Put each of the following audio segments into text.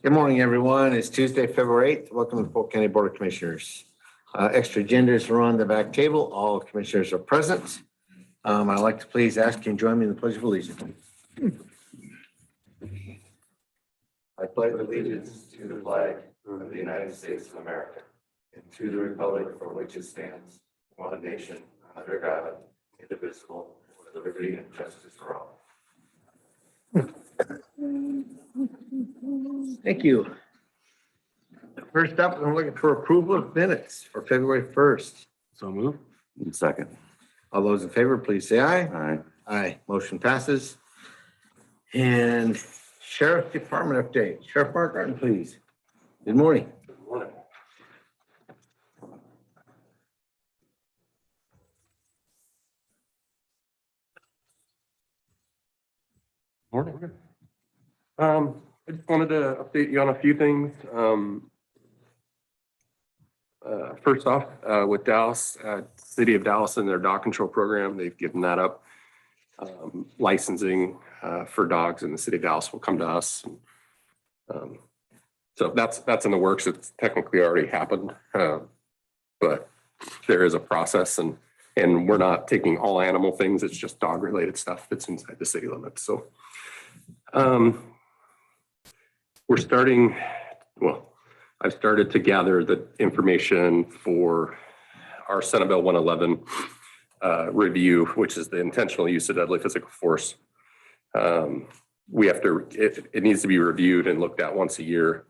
Good morning, everyone. It's Tuesday, February 8th. Welcome to the Polk County Board of Commissioners. Extra agendas are on the back table. All commissioners are present. I'd like to please ask you to join me in the Pledge of Allegiance. I pledge allegiance to the flag of the United States of America and to the republic for which it stands, one nation, under God, indivisible, with liberty and justice for all. Thank you. First up, I'm looking for approval of minutes for February 1st. So move. Second. All those in favor, please say aye. Aye. Aye. Motion passes. And Sheriff Department update. Sheriff Mark Martin, please. Good morning. Good morning. Morning. I just wanted to update you on a few things. First off, with Dallas, City of Dallas and their dog control program, they've given that up. Licensing for dogs in the City of Dallas will come to us. So that's in the works. It's technically already happened, but there is a process, and we're not taking all animal things. It's just dog related stuff that's inside the city limits. So we're starting, well, I've started to gather the information for our Senate Bill 111 review, which is the intentional use of deadly physical force. We have to, it needs to be reviewed and looked at once a year.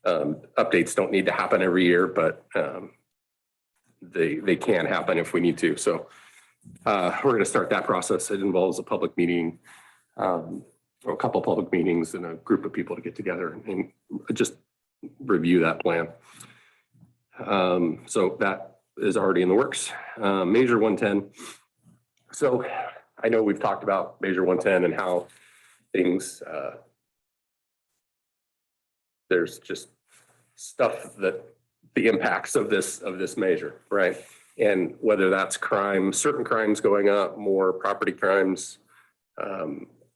Updates don't need to happen every year, but they can happen if we need to. So we're going to start that process. It involves a public meeting, or a couple of public meetings and a group of people to get together and just review that plan. So that is already in the works. Measure 110. So I know we've talked about Measure 110 and how things, there's just stuff that the impacts of this measure, right? And whether that's crime, certain crimes going up, more property crimes,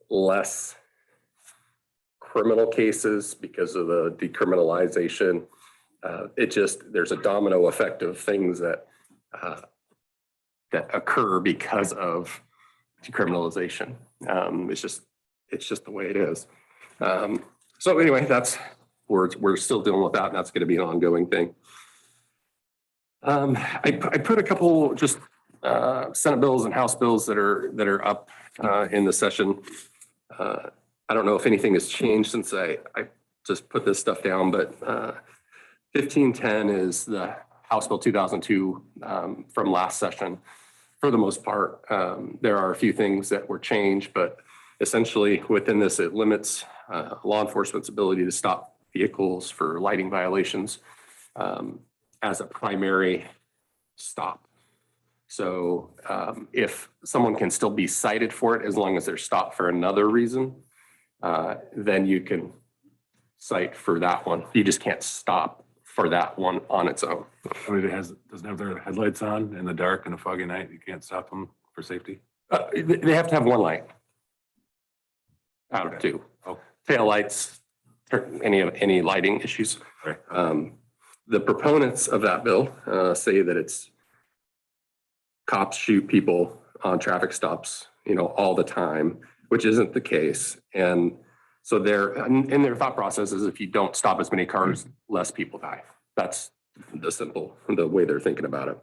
less criminal cases because of the decriminalization. There's a domino effect of things that occur because of decriminalization. It's just the way it is. So anyway, we're still dealing with that, and that's going to be an ongoing thing. I put a couple just Senate bills and House bills that are up in the session. I don't know if anything has changed since I just put this stuff down, but 1510 is the House Bill 2002 from last session. For the most part, there are a few things that were changed, but essentially within this, it limits law enforcement's ability to stop vehicles for lighting violations as a primary stop. So if someone can still be cited for it as long as they're stopped for another reason, then you can cite for that one. You just can't stop for that one on its own. I mean, doesn't have their headlights on in the dark and a foggy night. You can't stop them for safety. They have to have one light out of two. Oh. Tail lights, any lighting issues. Right. The proponents of that bill say that it's cops shoot people on traffic stops, all the time, which isn't the case. And so in their thought process is if you don't stop as many cars, less people die. That's the way they're thinking about it.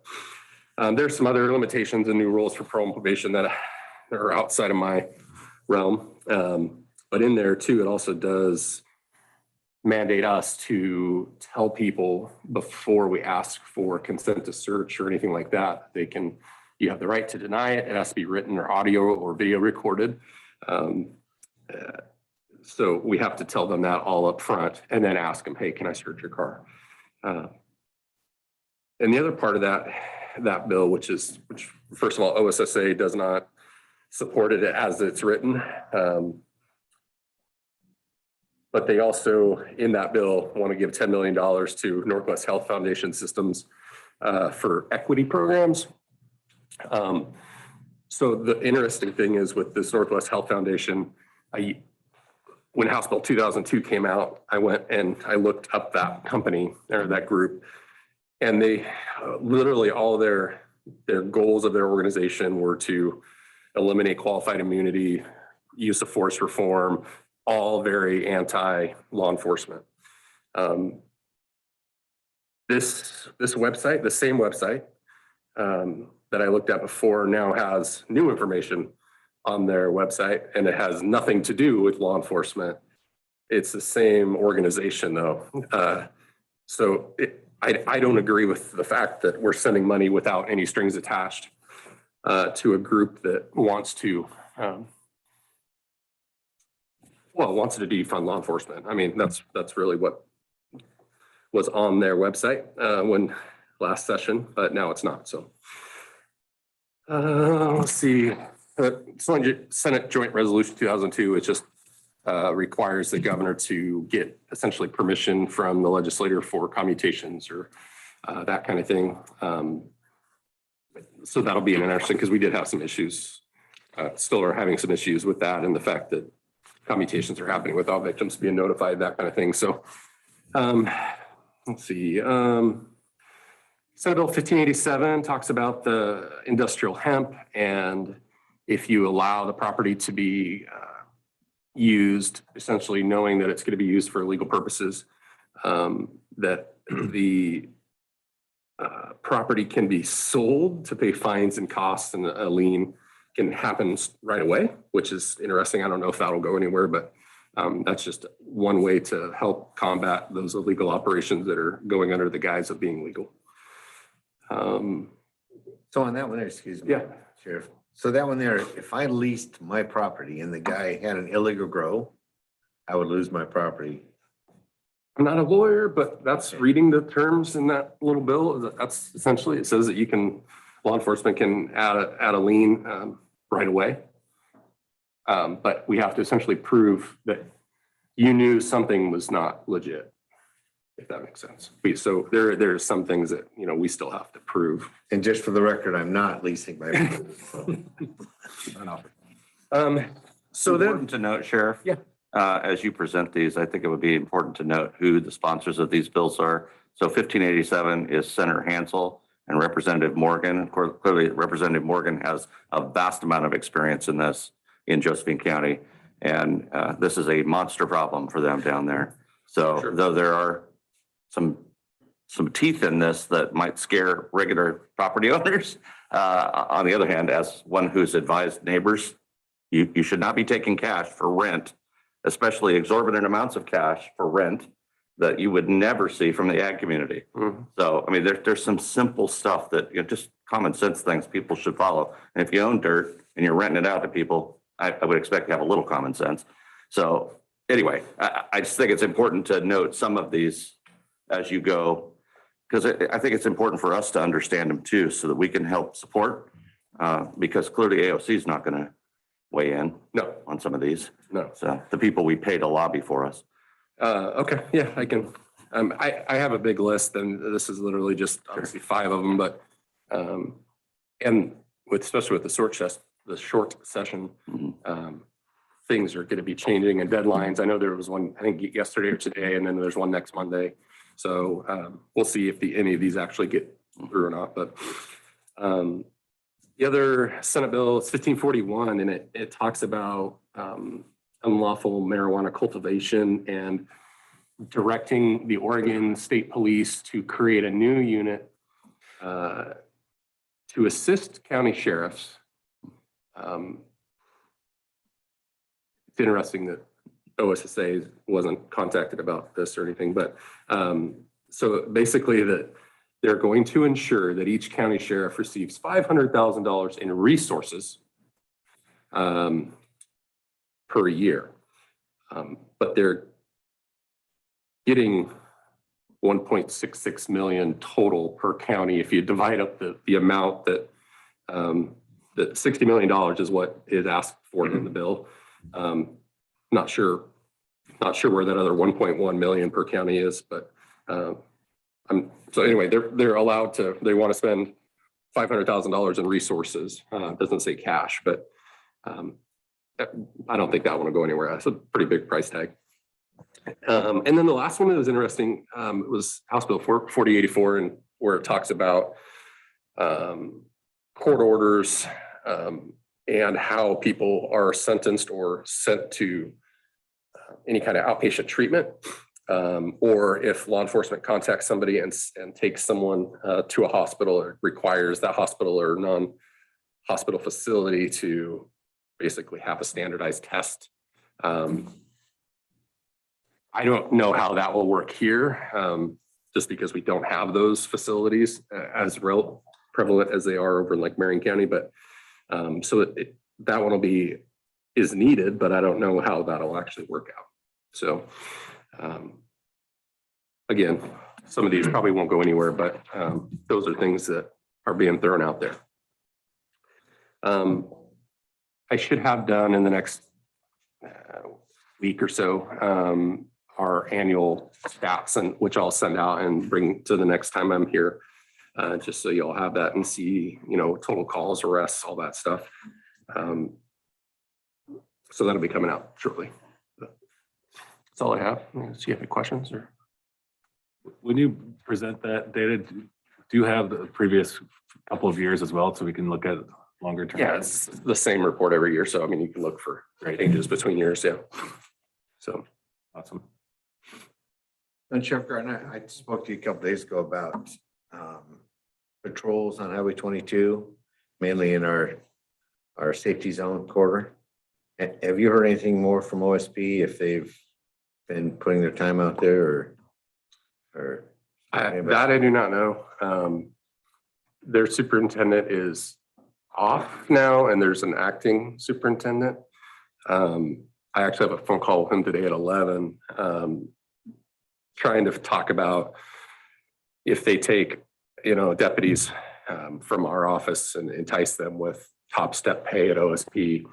There's some other limitations and new rules for parole and probation that are outside of my realm. But in there too, it also does mandate us to tell people before we ask for consent to search or anything like that, you have the right to deny it. It has to be written or audio or video recorded. So we have to tell them that all up front and then ask them, hey, can I search your car? And the other part of that bill, which first of all, OSSA does not support it as it's written. But they also, in that bill, want to give $10 million to Northwest Health Foundation Systems for equity programs. So the interesting thing is with this Northwest Health Foundation, when House Bill 2002 came out, I went and I looked up that company or that group, and they literally all their goals of their organization were to eliminate qualified immunity, use of force reform, all very anti-law enforcement. This website, the same website that I looked at before, now has new information on their website, and it has nothing to do with law enforcement. It's the same organization though. I don't agree with the fact that we're sending money without any strings attached to a group that wants to defund law enforcement. I mean, that's really what was on their website when last session, but now it's not. So let's see. Senate Joint Resolution 2002, it just requires the governor to get essentially permission from the legislator for commutations or that kind of thing. So that'll be interesting because we did have some issues, still are having some issues with that and the fact that commutations are happening without victims being notified, that kind of thing. So let's see. Senate Bill 1587 talks about the industrial hemp, and if you allow the property to be used, essentially knowing that it's going to be used for legal purposes, that the property can be sold to pay fines and costs, and a lien can happen right away, which is interesting. I don't know if that'll go anywhere, but that's just one way to help combat those illegal operations that are going under the guise of being legal. So on that one there, excuse me. Yeah. Sheriff. So that one there, if I leased my property and the guy had an illegal grow, I would lose my property. I'm not a lawyer, but that's reading the terms in that little bill. That's essentially, it says that you can, law enforcement can add a lien right away. But we have to essentially prove that you knew something was not legit, if that makes sense. So there's some things that, we still have to prove. And just for the record, I'm not leasing my property. So then, Important to note, Sheriff. Yeah. As you present these, I think it would be important to note who the sponsors of these bills are. So 1587 is Senator Hansel and Representative Morgan. Of course, clearly Representative Morgan has a vast amount of experience in this in Josephine County. And this is a monster problem for them down there. So Sure. Though there are some teeth in this that might scare regular property owners, on the other hand, as one who's advised neighbors, you should not be taking cash for rent, especially exorbitant amounts of cash for rent that you would never see from the ag community. Mhm. So, I mean, there's some simple stuff that, just common sense things people should follow. And if you own dirt and you're renting it out to people, I would expect to have a little common sense. So anyway, I just think it's important to note some of these as you go, because I think it's important for us to understand them too, so that we can help support, because clearly AOC is not going to weigh in no, on some of these. no. So the people we pay to lobby for us. Okay, yeah, I can. I have a big list, and this is literally just obviously 5 of them, but and especially with the short session, things are going to be changing and deadlines. I know there was one, I think yesterday or today, and then there's one next Monday. So we'll see if any of these actually get through or not. But the other Senate bill is 1541, and it talks about unlawful marijuana cultivation and directing the Oregon State Police to create a new unit to assist county sheriffs. It's interesting that OSSA wasn't contacted about this or anything, but so basically that they're going to ensure that each county sheriff receives $500,000 in resources per year. But they're getting 1.66 million total per county. If you divide up the amount that $60 million is what is asked for in the bill. Not sure where that other 1.1 million per county is, but so anyway, they're allowed to, they want to spend $500,000 in resources. It doesn't say cash, but I don't think that one will go anywhere. That's a pretty big price tag. And then the last one that was interesting, was House Bill 4084, and where it talks about court orders and how people are sentenced or sent to any kind of outpatient treatment. Or if law enforcement contacts somebody and takes someone to a hospital, it requires that hospital or non-hospital facility to basically have a standardized test. I don't know how that will work here, just because we don't have those facilities as real prevalent as they are over in like Marion County. But so that one is needed, but I don't know how that'll actually work out. So again, some of these probably won't go anywhere, but those are things that are being thrown out there. I should have done in the next week or so our annual stats, and which I'll send out and bring to the next time I'm here, just so you'll have that and see, total calls, arrests, all that stuff. So that'll be coming out shortly. That's all I have. Do you have any questions or? When you present that data, do you have the previous couple of years as well, so we can look at longer term? Yeah, it's the same report every year. So, I mean, you can look for changes between years. Yeah. So. Awesome. And Sheriff Gardner, I spoke to you a couple days ago about patrols on Highway 22, mainly in our safety zone corridor. Have you heard anything more from OSP if they've been putting their time out there or? That I do not know. Their superintendent is off now and there's an acting superintendent. I actually have a phone call with him today at 11, trying to talk about if they take, deputies from our office and entice them with top step pay at OSP.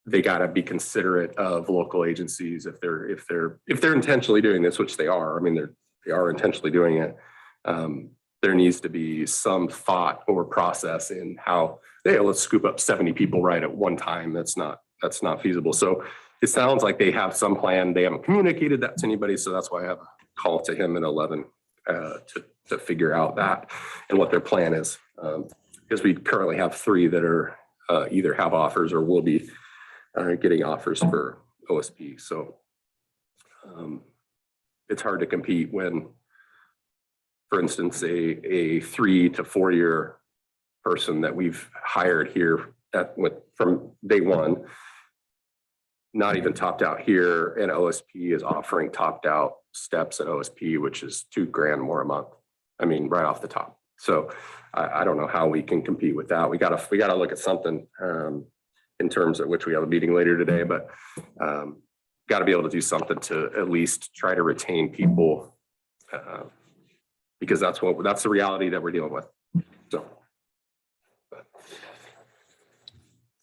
They got to be considerate of local agencies if they're intentionally doing this, which they are. I mean, they are intentionally doing it. There needs to be some thought or process in how let's scoop up 70 people right at one time. That's not feasible. So it sounds like they have some plan. They haven't communicated that to anybody. So that's why I have a call to him at 11 to figure out that and what their plan is. Because we currently have 3 that are either have offers or will be getting offers for OSP. So it's hard to compete when, for instance, a 3 to 4 year person that we've hired here from day one, not even topped out here, and OSP is offering topped out steps at OSP, which is $2,000 more a month. I mean, right off the top. So I don't know how we can compete with that. We gotta look at something in terms of which we have a meeting later today, but got to be able to do something to at least try to retain people because that's the reality that we're dealing with.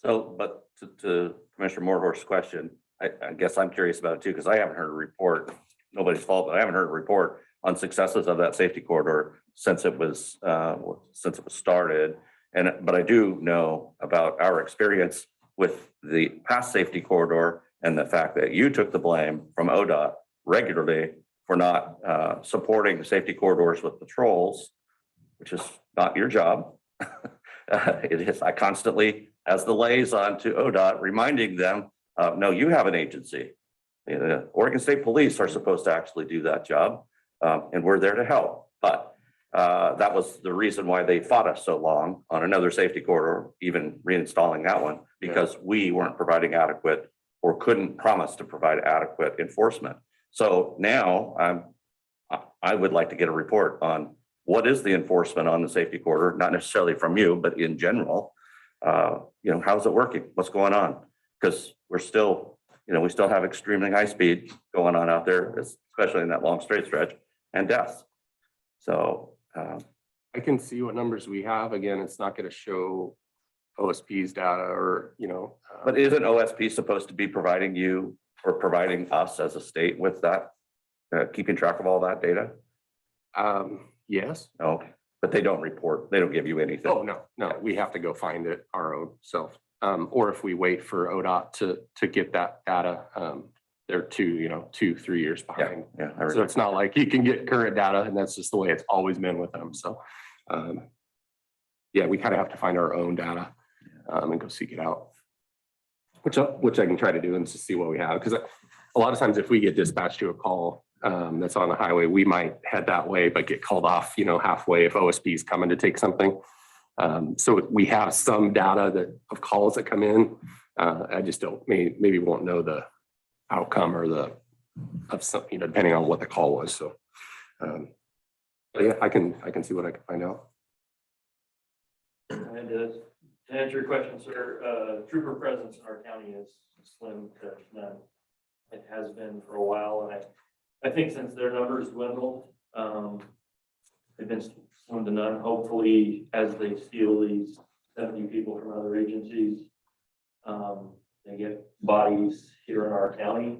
But to Commissioner Moorhorse's question, I guess I'm curious about it too, because I haven't heard a report, nobody's fault, but I haven't heard a report on successes of that safety corridor since it was started. But I do know about our experience with the past safety corridor and the fact that you took the blame from ODOT regularly for not supporting the safety corridors with patrols, which is not your job. It is, I constantly, as the liaison to ODOT, reminding them, no, you have an agency. The Oregon State Police are supposed to actually do that job, and we're there to help. But that was the reason why they fought us so long on another safety corridor, even reinstalling that one, because we weren't providing adequate or couldn't promise to provide adequate enforcement. So now I would like to get a report on what is the enforcement on the safety corridor, not necessarily from you, but in general. How's it working? What's going on? Because we're still, we still have extremely high speed going on out there, especially in that long straight stretch, and deaths. So I can see what numbers we have. Again, it's not going to show OSP's data or, but isn't OSP supposed to be providing you or providing us as a state with that, keeping track of all that data? Yes. No, but they don't report. They don't give you anything. Oh, no, we have to go find it our own self. or if we wait for ODOT to get that data, they're 2-3 years behind. Yeah. So it's not like you can get current data, and that's just the way it's always been with them. So, yeah, we kind of have to find our own data and go seek it out, which I can try to do and just see what we have. Because a lot of times if we get dispatched to a call that's on the highway, we might head that way, but get called off, halfway if OSP is coming to take something. So we have some data of calls that come in. I just don't, maybe won't know the outcome or of some, depending on what the call was. So, but yeah, I can see what I can find out. And to answer your question, sir, trooper presence in our county is slim to none. It has been for a while, and I think since their numbers dwindled, they've been slim to none. Hopefully, as they steal these 70 people from other agencies, they get bodies here in our county.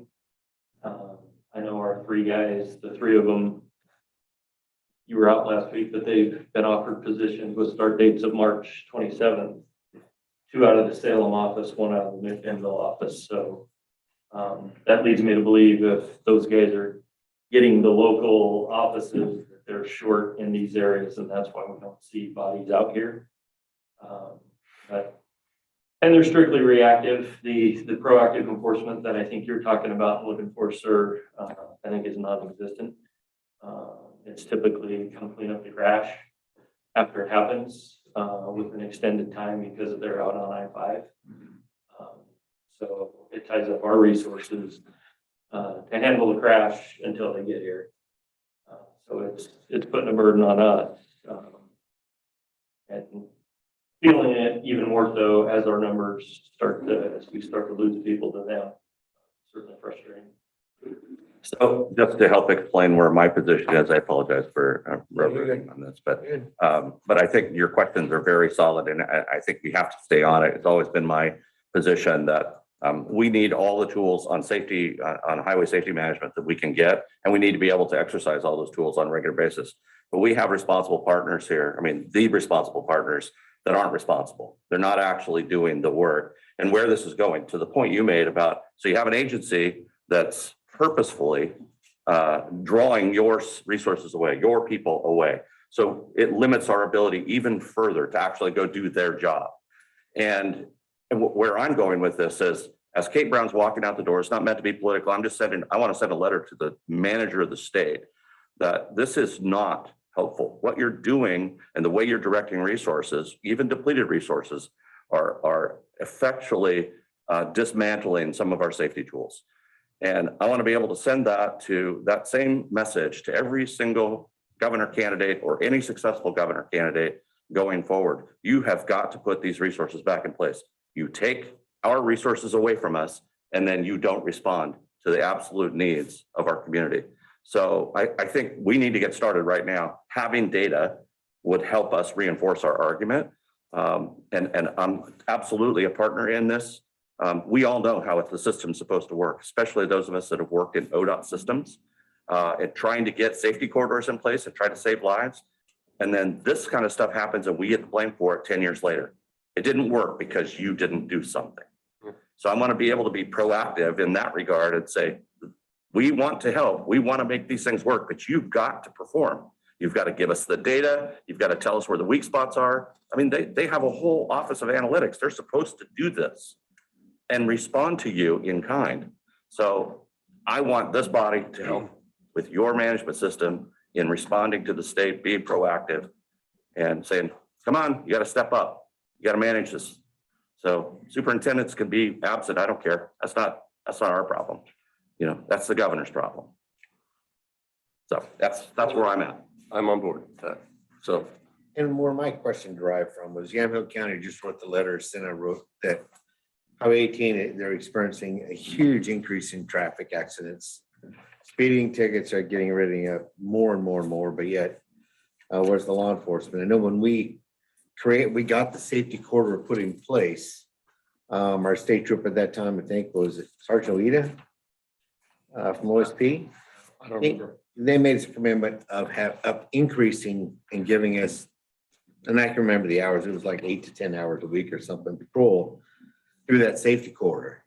I know our 3 guys, the 3 of them, you were out last week, but they've been offered positions with start dates of March 27th. 2 out of the Salem office, 1 out of the McMinnville office. So that leads me to believe if those guys are getting the local offices, they're short in these areas, and that's why we don't see bodies out here. And they're strictly reactive. The proactive enforcement that I think you're talking about and looking for, sir, I think is non-existent. It's typically come clean up the crash after it happens with an extended time because they're out on I-5. So it ties up our resources to handle the crash until they get here. So it's putting a burden on us. And feeling it even more so as our numbers as we start to lose people to them. Certainly frustrating. So just to help explain where my position is, I apologize for rubbing on this, but I think your questions are very solid, and I think we have to stay on it. It's always been my position that we need all the tools on safety, on highway safety management that we can get, and we need to be able to exercise all those tools on a regular basis. But we have responsible partners here. I mean, the responsible partners that aren't responsible. They're not actually doing the work. And where this is going, to the point you made about, so you have an agency that's purposefully drawing your resources away, your people away. So it limits our ability even further to actually go do their job. And where I'm going with this is, as Kate Brown's walking out the door, it's not meant to be political. I'm just I want to send a letter to the manager of the state that this is not helpful. What you're doing and the way you're directing resources, even depleted resources, are effectually dismantling some of our safety tools. And I want to be able to send that same message to every single governor candidate or any successful governor candidate going forward. You have got to put these resources back in place. You take our resources away from us, and then you don't respond to the absolute needs of our community. So I think we need to get started right now. Having data would help us reinforce our argument. And I'm absolutely a partner in this. We all know how the system's supposed to work, especially those of us that have worked in ODOT systems and trying to get safety corridors in place and try to save lives. And then this kind of stuff happens and we get the blame for it 10 years later. It didn't work because you didn't do something. So I want to be able to be proactive in that regard and say, we want to help. We want to make these things work, but you've got to perform. You've got to give us the data. You've got to tell us where the weak spots are. I mean, they have a whole office of analytics. They're supposed to do this and respond to you in kind. So I want this body to help with your management system in responding to the state, being proactive and saying, come on, you got to step up. You got to manage this. So superintendents can be absent. I don't care. That's not our problem. You know, that's the governor's problem. So that's where I'm at. I'm on board with that. So, And where my question derived from was Yamhill County just wrote the letter, Senna wrote that Highway 18, they're experiencing a huge increase in traffic accidents. Speeding tickets are getting rid of more and more and more, but yet where's the law enforcement? I know when we got the safety corridor put in place. Our state trooper at that time, I think, was Sergeant Oida from OSP. I don't remember. They made a commitment of increasing and giving us, and I can remember the hours, it was like 8 to 10 hours a week or something, patrol. through that safety corridor.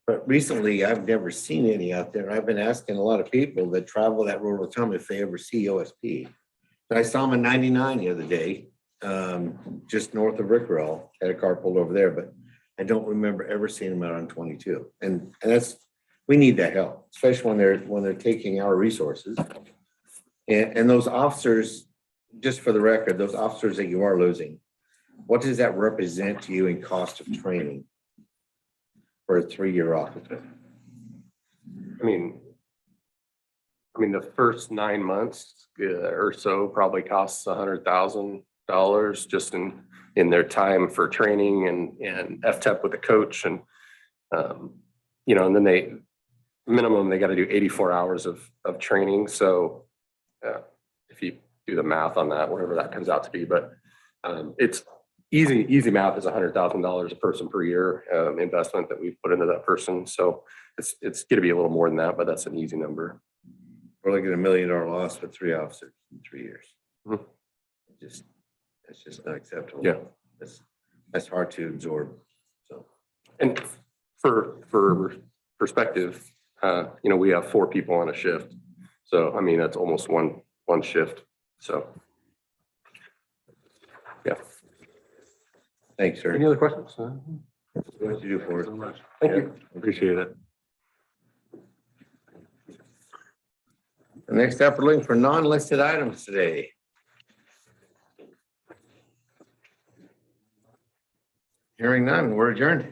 But recently, I've never seen any out there. I've been asking a lot of people that travel that road all the time if they ever see OSP. But I saw them in 99 the other day, just north of Rickrell, had a car pulled over there, but I don't remember ever seeing them out on 22. And that's, we need that help, especially when they're taking our resources. And those officers, just for the record, those officers that you are losing, what does that represent to you in cost of training for a 3-year officer? I mean, the first 9 months or so probably costs $100,000 just in their time for training and FTEP with the coach and, and then minimum, they got to do 84 hours of training. So if you do the math on that, whatever that comes out to be, but it's easy math is $100,000 a person per year investment that we've put into that person. So it's going to be a little more than that, but that's an easy number. We're looking at $1 million loss for 3 officers in 3 years. Mhm. That's just not acceptable. Yeah. That's hard to absorb. So And for perspective, we have 4 people on a shift. So, I mean, that's almost one shift. So, yeah. thanks, sir. Any other questions? What you do for us? So much. Thank you. Appreciate it. Next up, we're looking for non-listed items today. Hearing none, we're adjourned.